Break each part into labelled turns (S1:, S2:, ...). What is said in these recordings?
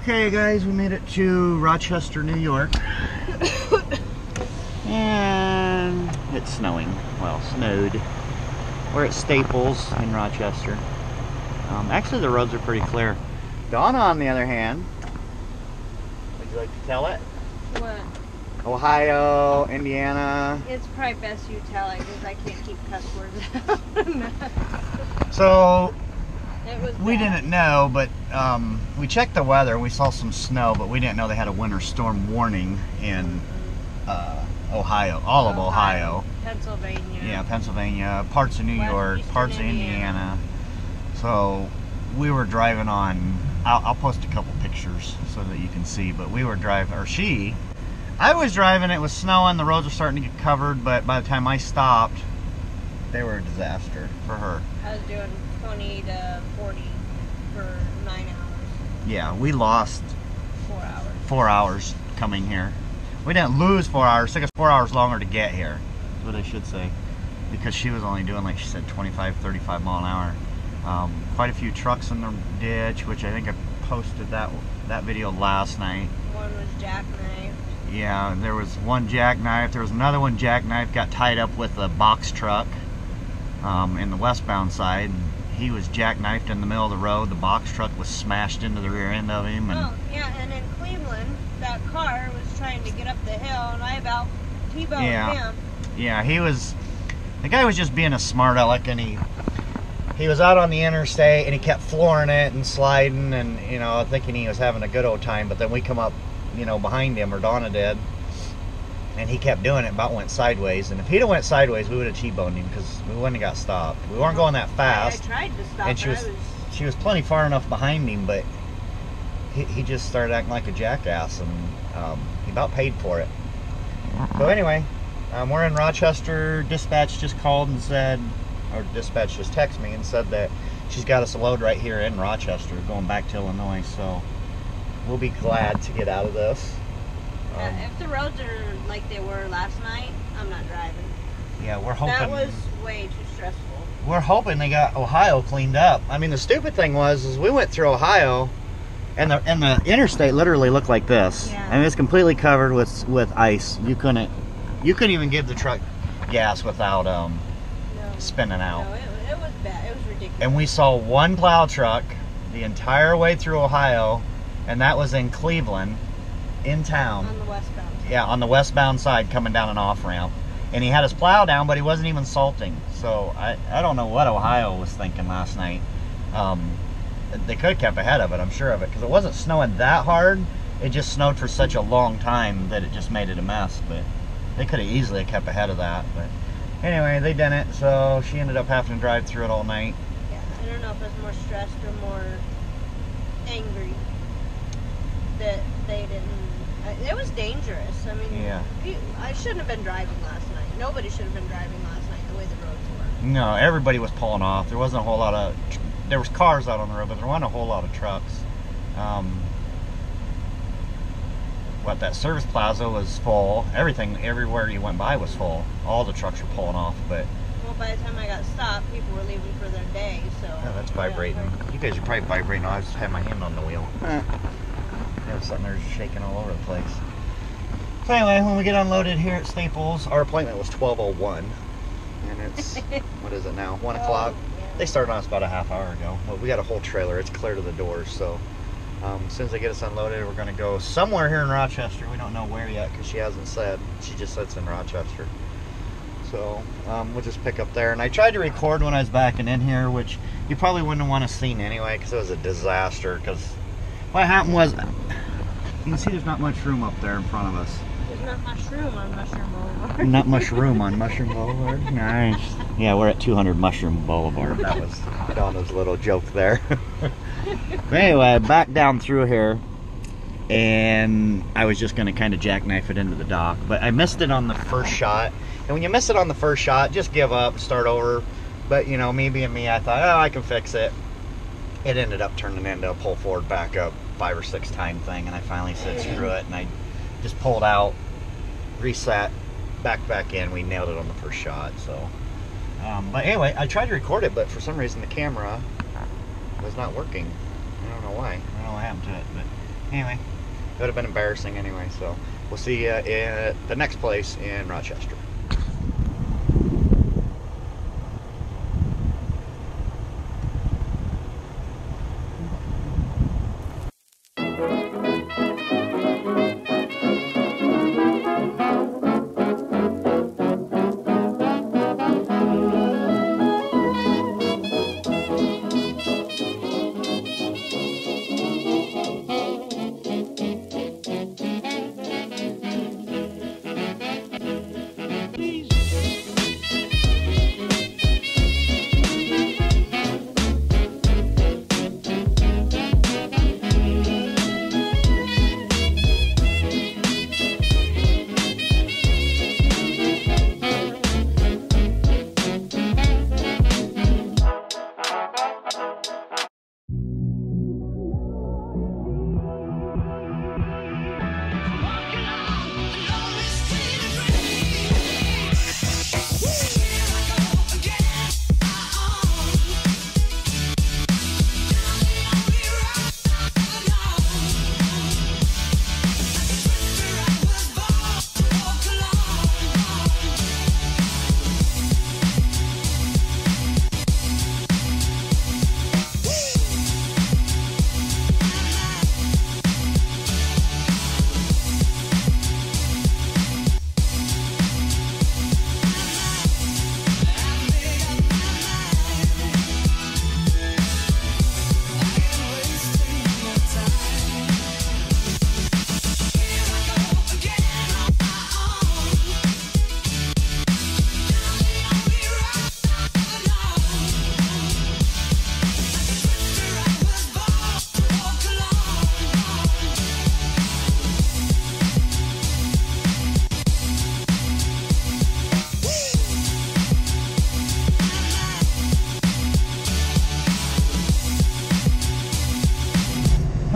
S1: Okay guys, we made it to Rochester, New York. And it's snowing. Well, snowed. We're at Staples in Rochester. Actually the roads are pretty clear. Donna, on the other hand, would you like to tell it?
S2: What?
S1: Ohio, Indiana.
S2: It's probably best you tell it because I can't keep cuss words out.
S1: So, we
S2: bad.
S1: didn't know, but we checked the weather. We saw some snow, but we didn't know they had a winter storm warning in Ohio, all of Ohio.
S2: Pennsylvania.
S1: Yeah, Pennsylvania, parts of New York, parts of Indiana. So we were driving on, I'll post a couple pictures so that you can see, but we were driving, or I was driving, it was snowing, the roads were starting to get covered, but by the time I stopped, they were a disaster for her.
S2: I was doing 20 to 40 for 9 hours.
S1: Yeah, we lost
S2: 4 hours.
S1: 4 hours coming here. We didn't lose 4 hours, it took us 4 hours longer to get here. That's what I should say. Because she was only doing, like she said, 25, 35 mile an hour. Quite a few trucks in the ditch, which I think I posted that video last night.
S2: One was jackknifed.
S1: Yeah, there was one jackknife. There was another one jackknife, got tied up with a box truck in the westbound side. He was jackknifed in the middle of the road. The box truck was smashed into the rear end of him. And
S2: oh, yeah, and in Cleveland, that car was trying to get up the hill, and I about T-boned him.
S1: Yeah, the guy was just being a smart aleck, and he was out on the interstate, and he kept flooring it and sliding, and, you know, thinking he was having a good old time, but then we come up, you know, behind him, or Donna did, and he kept doing it, about went sideways, and if he'd have went sideways, we would have T-boned him, because we wouldn't have got stopped. We weren't going that fast.
S2: I tried to stop,
S1: and she was plenty far enough behind him, but he just started acting like a jackass, and he about paid for it. So anyway, we're in Rochester. Dispatch just called and said, or dispatch just texted me and said that she's got us a load right here in Rochester going back to Illinois, so we'll be glad to get out of this.
S2: If the roads are like they were last night, I'm not driving.
S1: Yeah, we're hoping.
S2: That was way too stressful.
S1: We're hoping they got Ohio cleaned up. I mean, the stupid thing is we went through Ohio, and the interstate literally looked like this.
S2: Yeah.
S1: And it's completely covered with ice. You couldn't even give the truck gas without spinning out.
S2: No, it was bad. It was ridiculous.
S1: And we saw one plow truck the entire way through Ohio, and that was in Cleveland, in town.
S2: On the westbound side.
S1: Yeah, on the westbound side, coming down an off-ramp. And he had his plow down, but he wasn't even salting. So I don't know what Ohio was thinking last night. They could have kept ahead of it, I'm sure of it, because it wasn't snowing that hard. It just snowed for such a long time that it just made it a mess. But they could have easily kept ahead of that. But anyway, they didn't, so she ended up having to drive through it all night.
S2: Yeah, I don't know if I was more stressed or more angry that they didn't. It was dangerous. I mean,
S1: yeah.
S2: I shouldn't have been driving last night. Nobody should have been driving last night the way the roads were.
S1: No, everybody was pulling off. There wasn't a whole lot of. There was cars out on the road, but there wasn't a whole lot of trucks. That service plaza was full. Everywhere you went by was full. All the trucks were pulling off, but.
S2: Well, by the time I got stopped, people were leaving for their day, so.
S1: Yeah, that's vibrating. You guys are probably vibrating. I just had my hand on the wheel. There was something there shaking all over the place. So anyway, when we get unloaded here at Staples, our appointment was 12:01, and it's what is it now? 1 o'clock.
S2: Yeah.
S1: They started on us about a half hour ago. Well, we got a whole trailer. It's clear to the doors, so as soon as they get us unloaded, we're going to go somewhere here in Rochester. We don't know where yet because she hasn't said. She just said it's in Rochester. So we'll just pick up there. And I tried to record when I was backing in here, which you probably wouldn't want to seen anyway because it was a disaster. Because what happened was, you can see there's not much room up there in front of us.
S2: There's not much room on Mushroom Boulevard.
S1: Not much room on Mushroom Boulevard. Nice. Yeah, we're at 200 Mushroom Boulevard. That was Donna's little joke there. But anyway, back down through here, and I was just going to kind of jackknife it into the dock, but I missed it on the first shot. And when you miss it on the first shot, just give up, start over. But, you know, me being me, I thought, oh, I can fix it. It ended up turning into a pull forward, back up 5 or 6 time thing, and I finally said screw it, and I just pulled out, reset, back in. We nailed it on the first shot. So but anyway, I tried to record it, but for some reason the camera was not working. I don't know why. I don't know what happened to it, but Anyway, it would have been embarrassing anyway, so we'll see you at the next place in Rochester.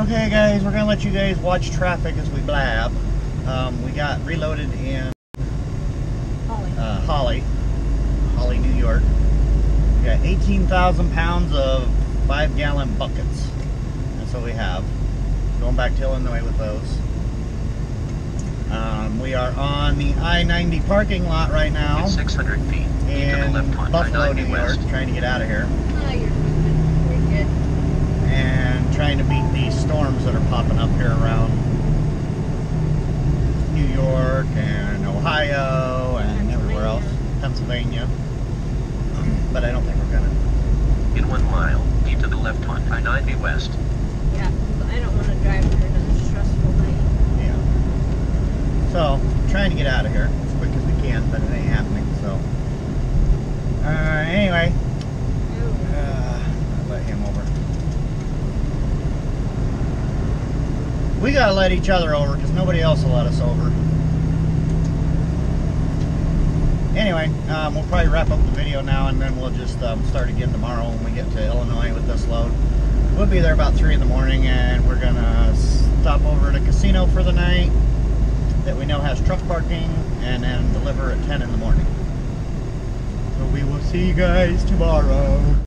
S1: Okay guys, we're gonna let you guys watch traffic as we blab. We got reloaded in Holly, New York. We got 18,000 pounds of 5-gallon buckets. That's what we have. Going back to Illinois with those. We are on the I-90 parking lot right now.
S3: In 600 feet,
S1: in Buffalo, New York, trying to get out of here.
S2: Oh, you're good.
S1: And trying to beat these storms that are popping up here around New York and Ohio and everywhere else. Pennsylvania. But I don't think we're gonna.
S3: In 1 mile, keep to the left on I-90 West.
S2: Yeah, I don't want to drive through another stressful night.
S1: Yeah. So, trying to get out of here as quick as we can, but it ain't happening, so. Anyway. I'll let him over. We gotta let each other over because nobody else will let us over. Anyway, we'll probably wrap up the video now and then we'll just start again tomorrow when we get to Illinois with this load. We'll be there about 3 in the morning and we're gonna stop over at a casino for the night that we know has truck parking and then deliver at 10 in the morning. So we will see you guys tomorrow.